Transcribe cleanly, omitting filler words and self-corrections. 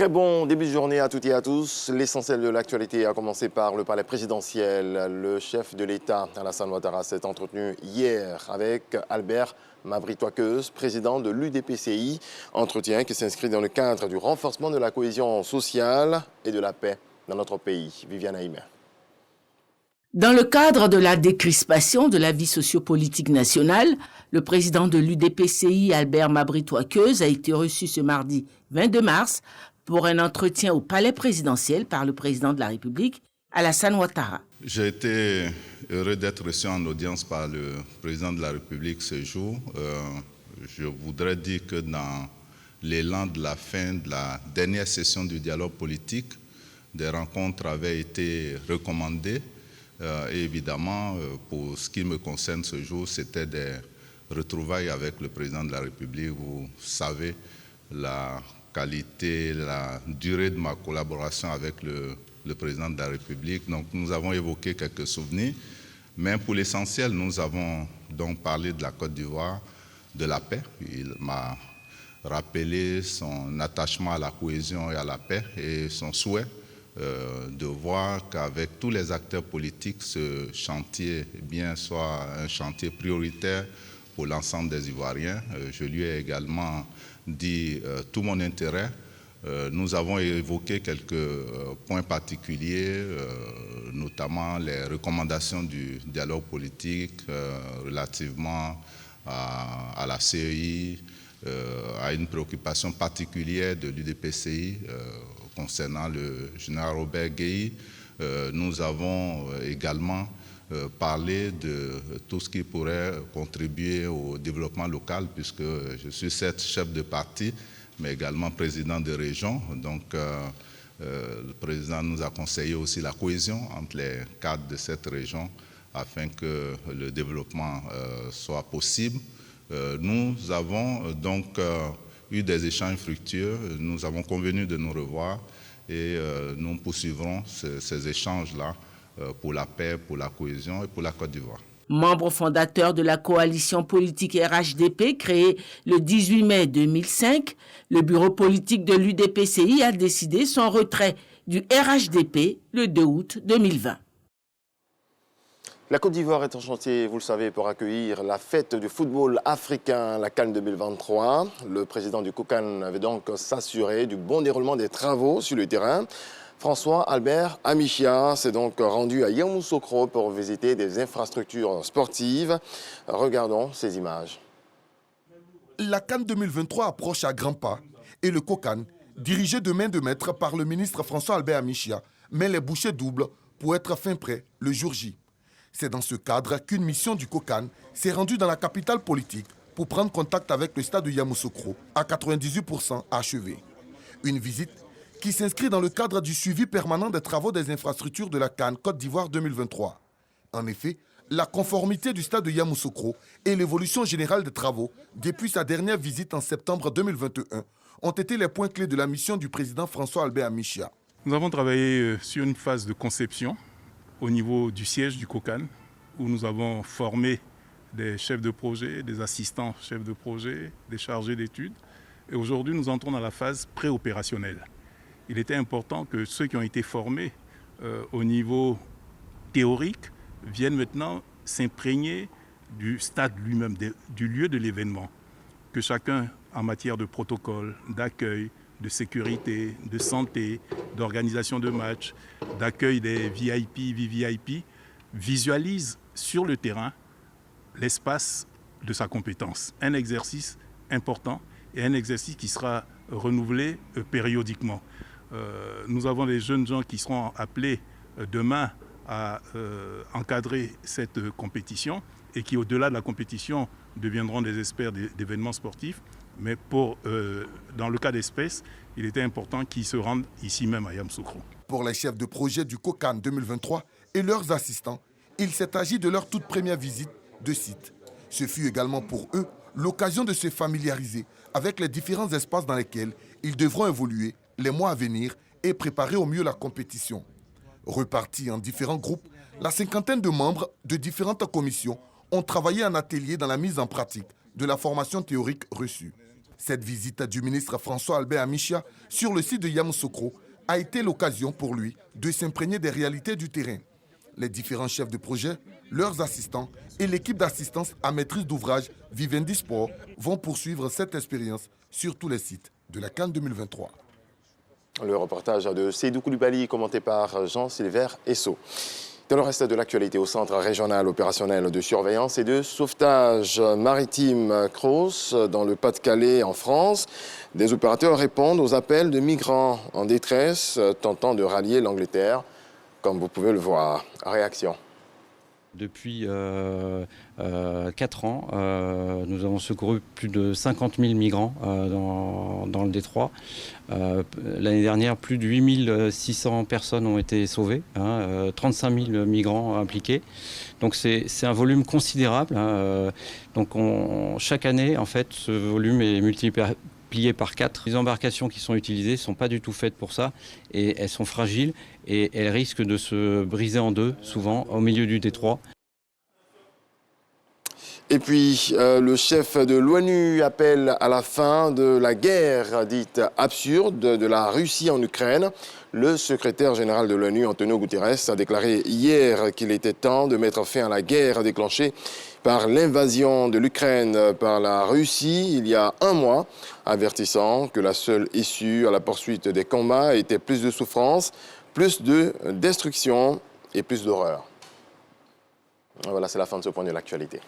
Très bon début de journée à toutes et à tous. L'essentiel de l'actualité a commencé par le palais présidentiel. Le chef de l'État, Alassane Ouattara, s'est entretenu hier avec Albert Mabry-Twakeuse, président de l'UDPCI. Entretien qui s'inscrit dans le cadre du renforcement de la cohésion sociale et de la paix dans notre pays. Viviane Aïmer. Dans le cadre de la décrispation de la vie sociopolitique nationale, le président de l'UDPCI, Albert Mabry-Twakeuse, a été reçu ce mardi 22 mars pour un entretien au palais présidentiel par le président de la République, Alassane Ouattara. J'ai été heureux d'être reçu en audience par le président de la République ce jour. Je voudrais dire que dans l'élan de la fin de la dernière session du dialogue politique, des rencontres avaient été recommandées. Et évidemment, pour ce qui me concerne ce jour, c'était des retrouvailles avec le président de la République. Vous savez la qualité, la durée de ma collaboration avec le président de la République. Donc nous avons évoqué quelques souvenirs, mais pour l'essentiel, nous avons donc parlé de la Côte d'Ivoire, de la paix. Il m'a rappelé son attachement à la cohésion et à la paix et son souhait de voir qu'avec tous les acteurs politiques, ce chantier soit un chantier prioritaire pour l'ensemble des Ivoiriens. Je lui ai également dit tout mon intérêt. Nous avons évoqué quelques points particuliers, notamment les recommandations du dialogue politique relativement à la CEI, à une préoccupation particulière de l'UDPCI concernant le général Robert Gueye. Nous avons également parlé de tout ce qui pourrait contribuer au développement local, puisque je suis certes chef de parti, mais également président de région. Donc, le président nous a conseillé aussi la cohésion entre les cadres de cette région afin que le développement soit possible. Nous avons donc eu des échanges fructueux. Nous avons convenu de nous revoir et nous poursuivrons ces échanges-là pour la paix, pour la cohésion et pour la Côte d'Ivoire. Membre fondateur de la coalition politique RHDP créée le 18 mai 2005, le bureau politique de l'UDPCI a décidé son retrait du RHDP le 2 août 2020. La Côte d'Ivoire est en chantier, vous le savez, pour accueillir la fête du football africain, la CAN 2023. Le président du COCAN avait donc s'assurer du bon déroulement des travaux sur le terrain. François Albert Amichia s'est donc rendu à Yamoussoukro pour visiter des infrastructures sportives. Regardons ces images. La CAN 2023 approche à grands pas et le COCAN, dirigé de main de maître par le ministre François Albert Amichia, met les bouchées doubles pour être fin prêt le jour J. C'est dans ce cadre qu'une mission du COCAN s'est rendue dans la capitale politique pour prendre contact avec le stade de Yamoussoukro, à 98% achevé. Une visite qui s'inscrit dans le cadre du suivi permanent des travaux des infrastructures de la CAN Côte d'Ivoire 2023. En effet, la conformité du stade de Yamoussoukro et l'évolution générale des travaux depuis sa dernière visite en septembre 2021 ont été les points clés de la mission du président François Albert Amichia. Nous avons travaillé sur une phase de conception au niveau du siège du COCAN, où nous avons formé des chefs de projet, des assistants chefs de projet, des chargés d'études. Et aujourd'hui, nous entrons dans la phase préopérationnelle. Il était important que ceux qui ont été formés au niveau théorique viennent maintenant s'imprégner du stade lui-même, du lieu de l'événement. Que chacun, en matière de protocole, d'accueil, de sécurité, de santé, d'organisation de matchs, d'accueil des VIP, VVIP, visualise sur le terrain l'espace de sa compétence. Un exercice important et un exercice qui sera renouvelé périodiquement. Nous avons des jeunes gens qui seront appelés demain à encadrer cette compétition et qui, au-delà de la compétition, deviendront des experts d'événements sportifs. Mais dans le cas d'espèce, il était important qu'ils se rendent ici même à Yamoussoukro. Pour les chefs de projet du COCAN 2023 et leurs assistants, il s'est agi de leur toute première visite de site. Ce fut également pour eux l'occasion de se familiariser avec les différents espaces dans lesquels ils devront évoluer les mois à venir et préparer au mieux la compétition. Repartis en différents groupes, la cinquantaine de membres de différentes commissions ont travaillé en atelier dans la mise en pratique de la formation théorique reçue. Cette visite du ministre François Albert Amichia sur le site de Yamoussoukro a été l'occasion pour lui de s'imprégner des réalités du terrain. Les différents chefs de projet, leurs assistants et l'équipe d'assistance à maîtrise d'ouvrage Vivendi Sport vont poursuivre cette expérience sur tous les sites de la CAN 2023. Le reportage de Seydou Koulibaly, commenté par Jean-Sylvain Esso. Dans le reste de l'actualité, au Centre régional opérationnel de surveillance et de sauvetage maritime CROSS, dans le Pas-de-Calais, en France, des opérateurs répondent aux appels de migrants en détresse tentant de rallier l'Angleterre, comme vous pouvez le voir. Réaction. Depuis 4 ans, nous avons secouru plus de 50 000 migrants dans le détroit. L'année dernière, plus de 8 600 personnes ont été sauvées, 35 000 migrants impliqués. Donc c'est un volume considérable. Donc chaque année, en fait, ce volume est multiplié par 4. Les embarcations qui sont utilisées ne sont pas du tout faites pour ça et elles sont fragiles et elles risquent de se briser en deux, souvent, au milieu du détroit. Et puis, le chef de l'ONU appelle à la fin de la guerre dite absurde de la Russie en Ukraine. Le secrétaire général de l'ONU, Antonio Guterres, a déclaré hier qu'il était temps de mettre fin à la guerre déclenchée par l'invasion de l'Ukraine par la Russie il y a un mois, avertissant que la seule issue à la poursuite des combats était plus de souffrance, plus de destruction et plus d'horreur. Voilà, c'est la fin de ce point de l'actualité.